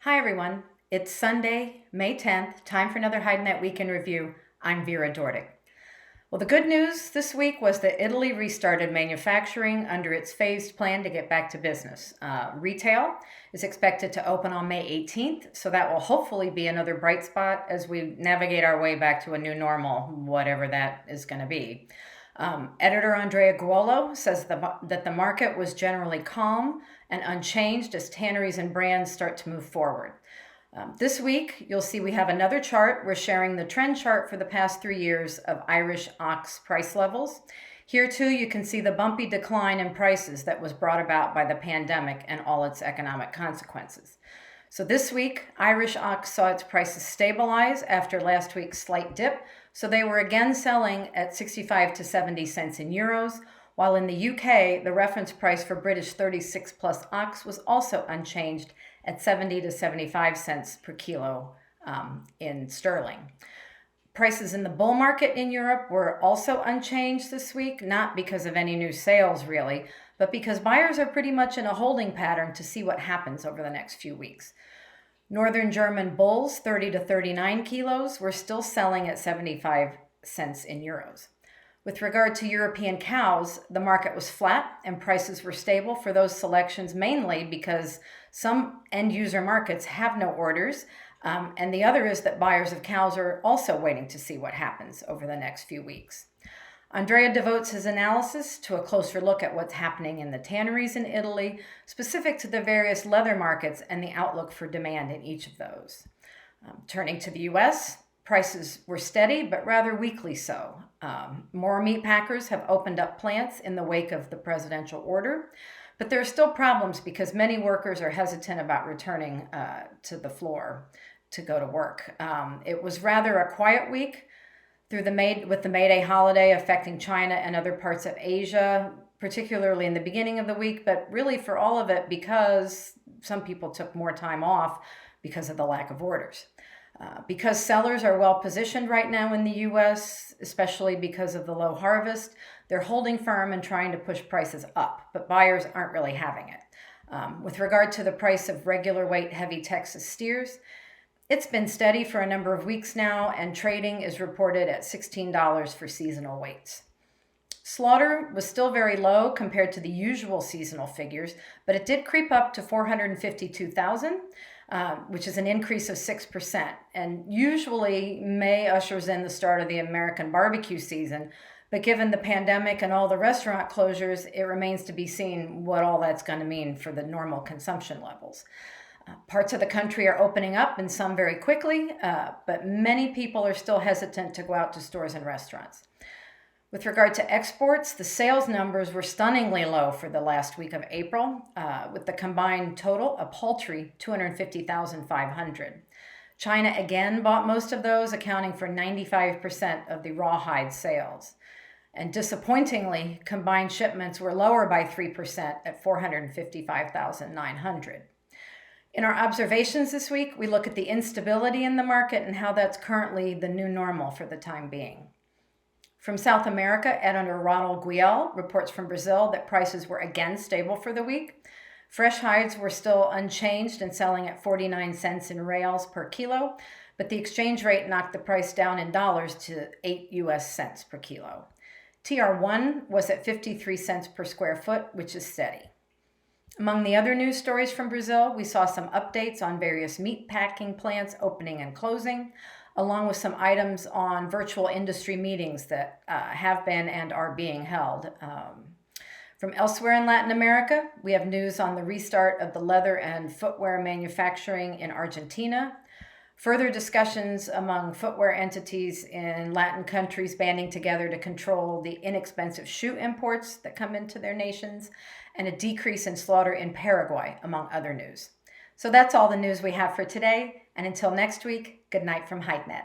Hi everyone, it's Sunday, May 10th, time for another HideNet Weekend Review. I'm Vera Dordick. Well, the good news this week was that Italy restarted manufacturing under its phased plan to get back to business. Retail is expected to open on May 18th, so that will hopefully be another bright spot as we navigate our way back to a new normal, whatever that is going to be. Editor Andrea Guolo says that the market was generally calm and unchanged as tanneries and brands start to move forward. This week, you'll see we have another chart. We're sharing the trend chart for the past 3 years of Irish ox price levels. Here too, you can see the bumpy decline in prices that was brought about by the pandemic and all its economic consequences. So this week, Irish ox saw its prices stabilize after last week's slight dip. So they were again selling at 65 to 70 cents in euros, while in the UK, the reference price for British 36 plus ox was also unchanged at 70 to 75 cents per kilo in sterling. Prices in the bull market in Europe were also unchanged this week, not because of any new sales really, but because buyers are pretty much in a holding pattern to see what happens over the next few weeks. Northern German bulls, 30 to 39 kilos, were still selling at 75 cents in euros. With regard to European cows, the market was flat and prices were stable for those selections, mainly because some end user markets have no orders, and the other is that buyers of cows are also waiting to see what happens over the next few weeks. Andrea devotes his analysis to a closer look at what's happening in the tanneries in Italy, specific to the various leather markets and the outlook for demand in each of those. Turning to the U.S., prices were steady, but rather weakly so. More meat packers have opened up plants in the wake of the presidential order, but there are still problems because many workers are hesitant about returning to the floor to go to work. It was rather a quiet week with the May Day holiday affecting China and other parts of Asia, particularly in the beginning of the week, but really for all of it because some people took more time off because of the lack of orders. Because sellers are well positioned right now in the U.S., especially because of the low harvest, they're holding firm and trying to push prices up, but buyers aren't really having it. With regard to the price of regular weight heavy Texas steers, it's been steady for a number of weeks now, and trading is reported at $16 for seasonal weights. Slaughter was still very low compared to the usual seasonal figures, but it did creep up to 452,000, which is an increase of 6%. And usually May ushers in the start of the American barbecue season, but given the pandemic and all the restaurant closures, it remains to be seen what all that's going to mean for the normal consumption levels. Parts of the country are opening up and some very quickly, but many people are still hesitant to go out to stores and restaurants. With regard to exports, the sales numbers were stunningly low for the last week of April, with the combined total a paltry 250,500. China again bought most of those, accounting for 95% of the rawhide sales. And disappointingly, combined shipments were lower by 3% at 455,900. In our observations this week, we look at the instability in the market and how that's currently the new normal for the time being. From South America, editor Ronald Guiel reports from Brazil that prices were again stable for the week. Fresh hides were still unchanged and selling at 49 cents in reals per kilo, but the exchange rate knocked the price down in dollars to 8 US cents per kilo. TR1 was at 53 cents per square foot, which is steady. Among the other news stories from Brazil, we saw some updates on various meat packing plants opening and closing, along with some items on virtual industry meetings that have been and are being held. From elsewhere in Latin America, we have news on the restart of the leather and footwear manufacturing in Argentina, further discussions among footwear entities in Latin countries banding together to control the inexpensive shoe imports that come into their nations, and a decrease in slaughter in Paraguay, among other news. So that's all the news we have for today, and until next week, good night from HideNet.